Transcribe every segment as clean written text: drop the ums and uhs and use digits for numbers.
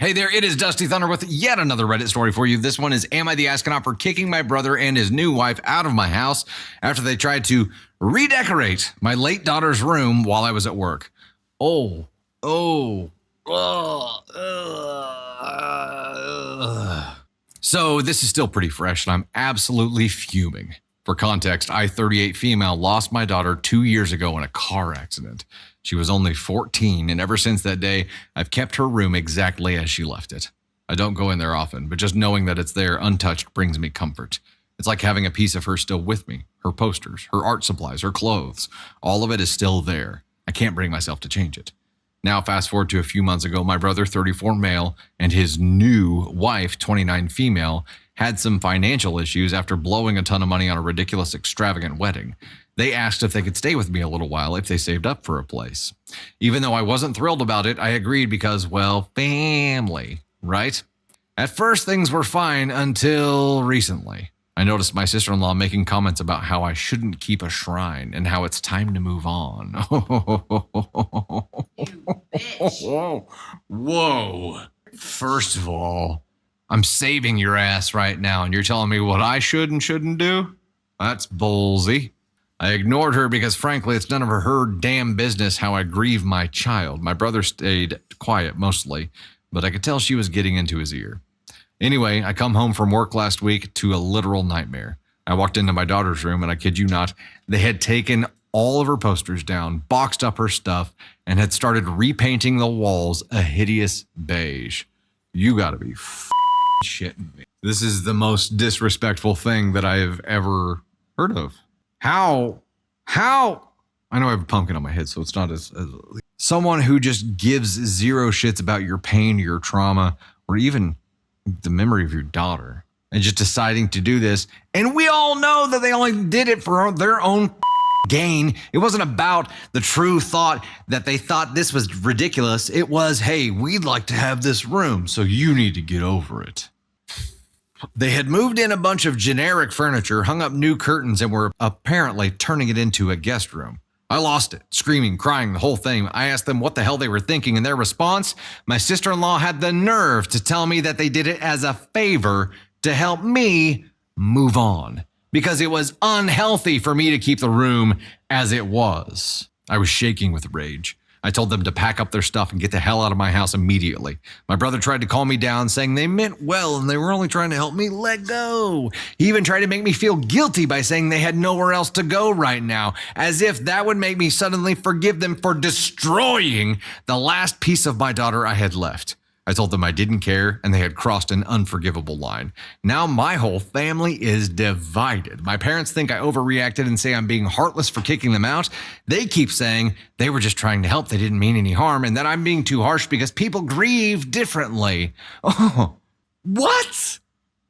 Hey there, it is Dusty Thunder with yet another Reddit story for you. This one is, am I the astronaut for kicking my brother and his new wife out of my house after they tried to redecorate my late daughter's room while I was at work? So this is still pretty fresh and I'm absolutely fuming. For context, I, 38 female, lost my daughter 2 years ago in a car accident. She was only 14, and ever since that day, I've kept her room exactly as she left it. I don't go in there often, but just knowing that it's there untouched brings me comfort. It's like having a piece of her still with me. Her posters, her art supplies, her clothes, all of it is still there. I can't bring myself to change it. Now, fast forward to a few months ago, my brother, 34 male, and his new wife, 29 female, had some financial issues after blowing a ton of money on a ridiculous, extravagant wedding. They asked if they could stay with me a little while if they saved up for a place. Even though I wasn't thrilled about it, I agreed because, well, family, right? At first, things were fine until recently. I noticed my sister-in-law making comments about how I shouldn't keep a shrine and how it's time to move on. You bitch. Whoa. First of all, I'm saving your ass right now, and you're telling me what I should and shouldn't do? That's ballsy. I ignored her because, frankly, it's none of her damn business how I grieve my child. My brother stayed quiet mostly, but I could tell she was getting into his ear. Anyway, I come home from work last week to a literal nightmare. I walked into my daughter's room, and I kid you not, they had taken all of her posters down, boxed up her stuff, and had started repainting the walls a hideous beige. You gotta be shitting me. This is the most disrespectful thing that I have ever heard of. How? I know I have a pumpkin on my head, so it's not as someone who just gives zero shits about your pain, your trauma, or even the memory of your daughter, and just deciding to do this. And we all know that they only did it for their own gain. It wasn't about the true thought that they thought this was ridiculous. It was, hey, we'd like to have this room, so you need to get over it. They had moved in a bunch of generic furniture, hung up new curtains, and were apparently turning it into a guest room. I lost it, screaming, crying, the whole thing. I asked them what the hell they were thinking, and their response, my sister-in-law had the nerve to tell me that they did it as a favor to help me move on, because it was unhealthy for me to keep the room as it was. I was shaking with rage. I told them to pack up their stuff and get the hell out of my house immediately. My brother tried to calm me down, saying they meant well and they were only trying to help me let go. He even tried to make me feel guilty by saying they had nowhere else to go right now, as if that would make me suddenly forgive them for destroying the last piece of my daughter I had left. I told them I didn't care, and they had crossed an unforgivable line. Now my whole family is divided. My parents think I overreacted and say I'm being heartless for kicking them out. They keep saying they were just trying to help, they didn't mean any harm, and that I'm being too harsh because people grieve differently. Oh, what?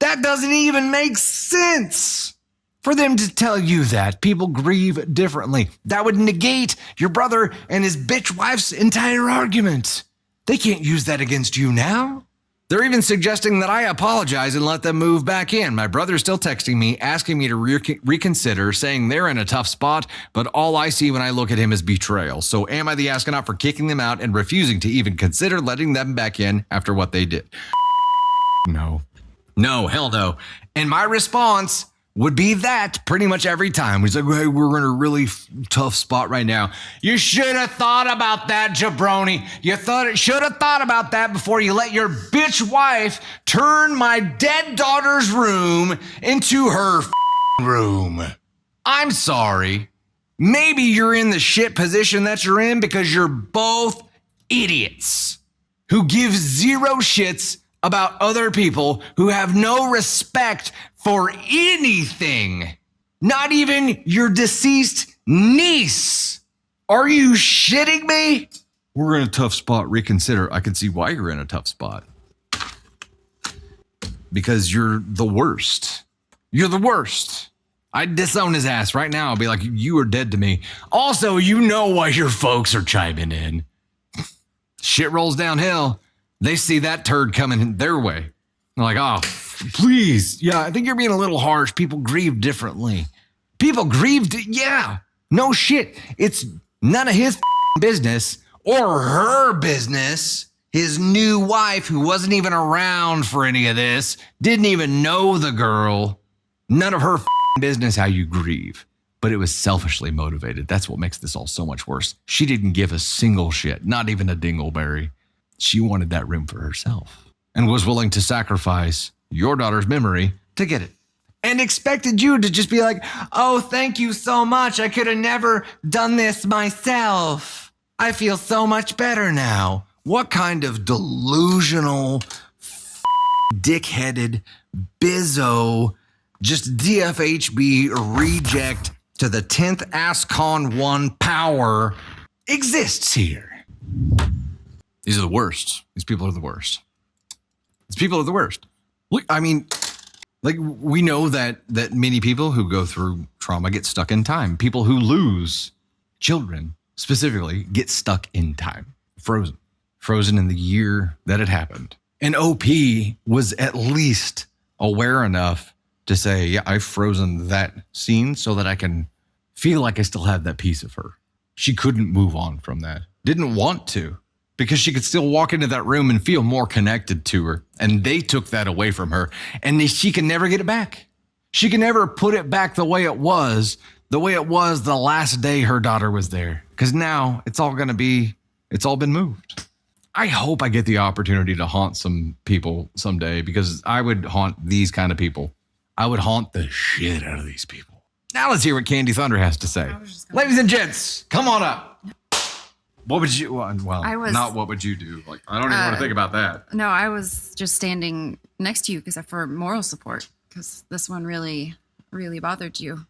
That doesn't even make sense. For them to tell you that people grieve differently, that would negate your brother and his bitch wife's entire argument. They can't use that against you now. They're even suggesting that I apologize and let them move back in. My brother's still texting me, asking me to reconsider, saying they're in a tough spot, but all I see when I look at him is betrayal. So am I the astronaut for kicking them out and refusing to even consider letting them back in after what they did? No, hell no. And my response would be that pretty much every time. He's like, hey, we're in a really tough spot right now. You should have thought about that, jabroni. You should have thought about that before you let your bitch wife turn my dead daughter's room into her room. I'm sorry. Maybe you're in the shit position that you're in because you're both idiots who give zero shits about other people, who have no respect for anything, not even your deceased niece. Are you shitting me? We're in a tough spot. Reconsider. I can see why you're in a tough spot. Because you're the worst. You're the worst. I'd disown his ass right now. I'll be like, you are dead to me. Also, you know why your folks are chiming in. Shit rolls downhill. They see that turd coming their way. They're like, oh, please. Yeah, I think you're being a little harsh. People grieve differently. People grieved. Yeah, no shit. It's none of his business or her business His new wife, who wasn't even around for any of this, didn't even know the girl. None of her business how you grieve. But it was selfishly motivated. That's what makes this all so much worse. She didn't give a single shit, not even a dingleberry. She wanted that room for herself and was willing to sacrifice your daughter's memory to get it. And expected you to just be like, oh, thank you so much. I could have never done this myself. I feel so much better now. What kind of delusional, dick-headed, bizzo, just DFHB reject to the 10th ASCON 1 power exists here? These are the worst. These people are the worst. These people are the worst. Look, I mean, like, we know that many people who go through trauma get stuck in time. People who lose children specifically get stuck in time. Frozen in the year that it happened. And OP was at least aware enough to say, yeah, I've frozen that scene so that I can feel like I still have that piece of her. She couldn't move on from that. Didn't want to, because she could still walk into that room and feel more connected to her. And they took that away from her. And she can never get it back. She can never put it back the way it was the last day her daughter was there. Because now it's all been moved. I hope I get the opportunity to haunt some people someday, because I would haunt these kind of people. I would haunt the shit out of these people. Now let's hear what Candy Thunder has to say. Ladies and gents, come on up. What would you, not what would you do? Like, I don't even want to think about that. No, I was just standing next to you for moral support, because this one really, really bothered you.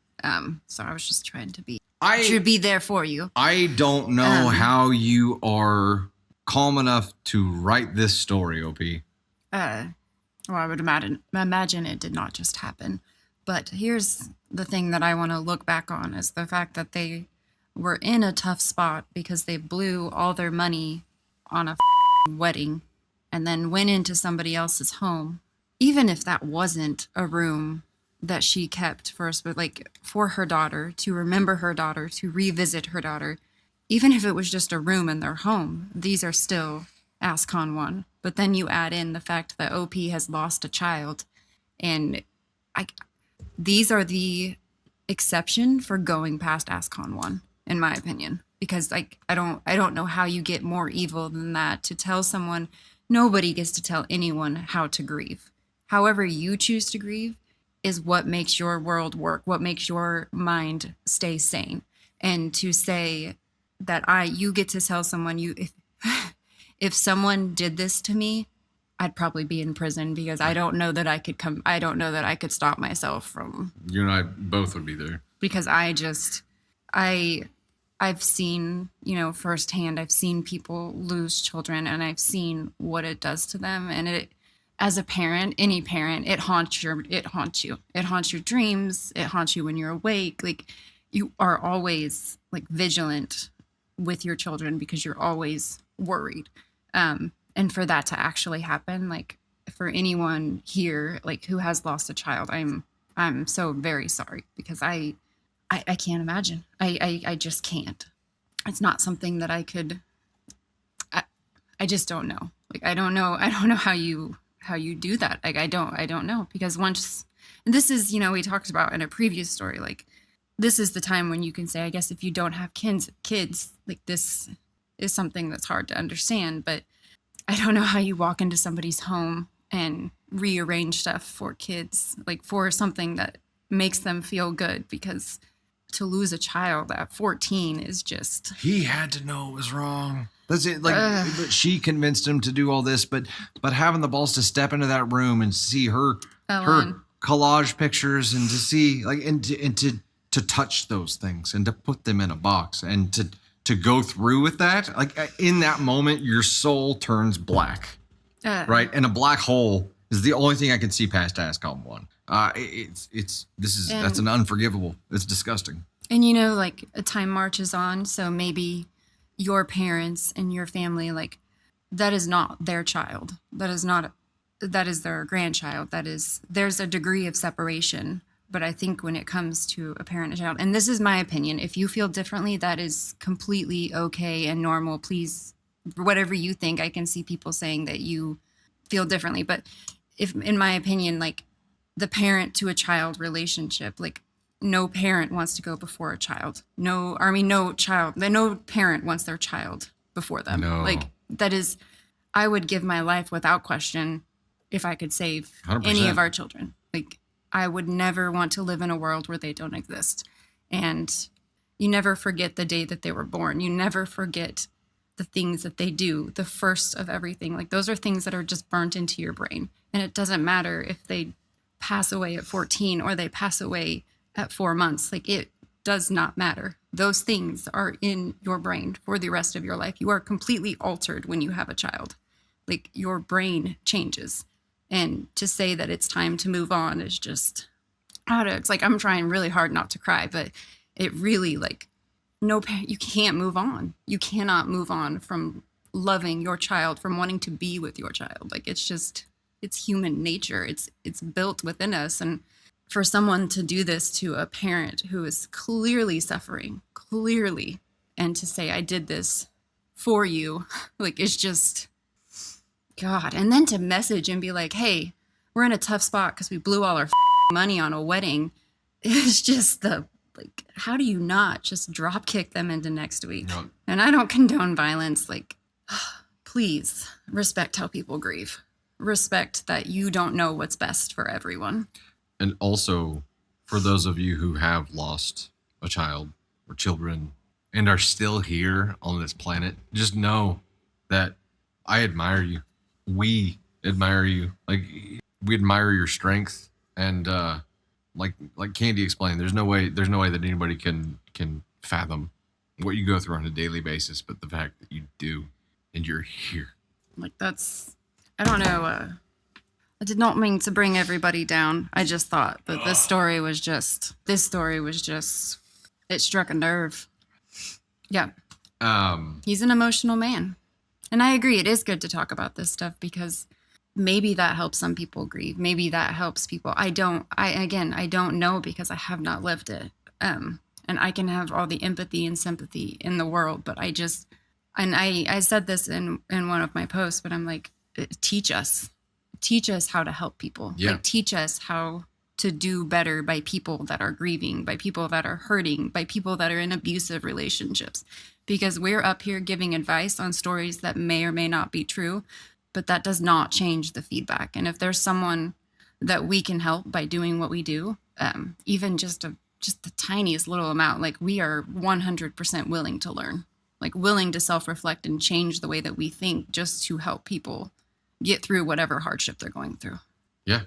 So I was just trying to be there for you. I don't know how you are calm enough to write this story, OP. Well, I would imagine it did not just happen. But here's the thing that I want to look back on, is the fact that they were in a tough spot because they blew all their money on a wedding and then went into somebody else's home. Even if that wasn't a room that she kept first, but like for her daughter, to remember her daughter, to revisit her daughter, even if it was just a room in their home, these are still ASCON 1. But then you add in the fact that OP has lost a child, and these are the exception for going past ASCON 1, in my opinion. Because I don't know how you get more evil than that, to tell someone. Nobody gets to tell anyone how to grieve. However you choose to grieve is what makes your world work, what makes your mind stay sane. And to say that you get to tell someone, if someone did this to me, I'd probably be in prison, because I don't know that I could stop myself from. You and I both would be there. Because I've seen, firsthand, I've seen people lose children, and I've seen what it does to them. And it, as a parent, any parent, it haunts you. It haunts your dreams. It haunts you when you're awake. Like, you are always like vigilant with your children, because you're always worried. And for that to actually happen, like, for anyone here, like, who has lost a child, I'm so very sorry, because I can't imagine. I just can't. It's not something that I could. I just don't know. Like, I don't know how you do that. Like, I don't know, because once, and this is, we talked about in a previous story, like, this is the time when you can say, I guess, if you don't have kids, like, this is something that's hard to understand. But I don't know how you walk into somebody's home and rearrange stuff for kids, like, for something that makes them feel good, because to lose a child at 14 is just. He had to know it was wrong. That's it. Like, but she convinced him to do all this, but having the balls to step into that room and see her collage pictures, and to see, like, and to touch those things and to put them in a box, and to go through with that, like, in that moment, your soul turns black, right? And a black hole is the only thing I can see past ASCON 1. That's an unforgivable. It's disgusting. And like, a time marches on, so maybe your parents and your family, like, that is not their child. That is their grandchild. There's a degree of separation. But I think when it comes to a parent and child, and this is my opinion, if you feel differently, that is completely okay and normal. Please whatever you think. I can see people saying that you feel differently, but if, in my opinion, like the parent to a child relationship, like no parent wants to go before a child. No parent wants their child before them. No. Like that is, I would give my life without question if I could save 100%. any of our children. Like I would never want to live in a world where they don't exist. And you never forget the day that they were born. You never forget the things that they do, the first of everything. Like those are things that are just burnt into your brain. And it doesn't matter if they pass away at 14 or they pass away at 4 months. Like it does not matter. Those things are in your brain for the rest of your life. You are completely altered when you have a child. Like your brain changes. And to say that it's time to move on is just, I don't know. It's like I'm trying really hard not to cry, but it really like, you can't move on. You cannot move on from loving your child, from wanting to be with your child. Like it's just, it's human nature. It's built within us. And for someone to do this to a parent who is clearly suffering, and to say, I did this for you, like it's just, God. And then to message and be like, hey, we're in a tough spot because we blew all our money on a wedding. It's just like, how do you not just drop kick them into next week? Yep. And I don't condone violence. Like, please respect how people grieve. Respect that you don't know what's best for everyone. And also, for those of you who have lost a child or children and are still here on this planet, just know that I admire you. We admire you. Like, we admire your strength. And like Candy explained, there's no way that anybody can fathom what you go through on a daily basis, but the fact that you do and you're here. Like that's, I don't know. I did not mean to bring everybody down. I just thought that this story was just, it struck a nerve. Yeah. He's an emotional man. And I agree. It is good to talk about this stuff because maybe that helps some people grieve. Maybe that helps people. I don't know because I have not lived it. And I can have all the empathy and sympathy in the world, but I said this in one of my posts, but I'm like, teach us how to help people. Yeah. Like teach us how to do better by people that are grieving, by people that are hurting, by people that are in abusive relationships, because we're up here giving advice on stories that may or may not be true, but that does not change the feedback. And if there's someone that we can help by doing what we do, even just the tiniest little amount, like we are 100% willing to learn, like willing to self-reflect and change the way that we think just to help people get through whatever hardship they're going through. Yeah.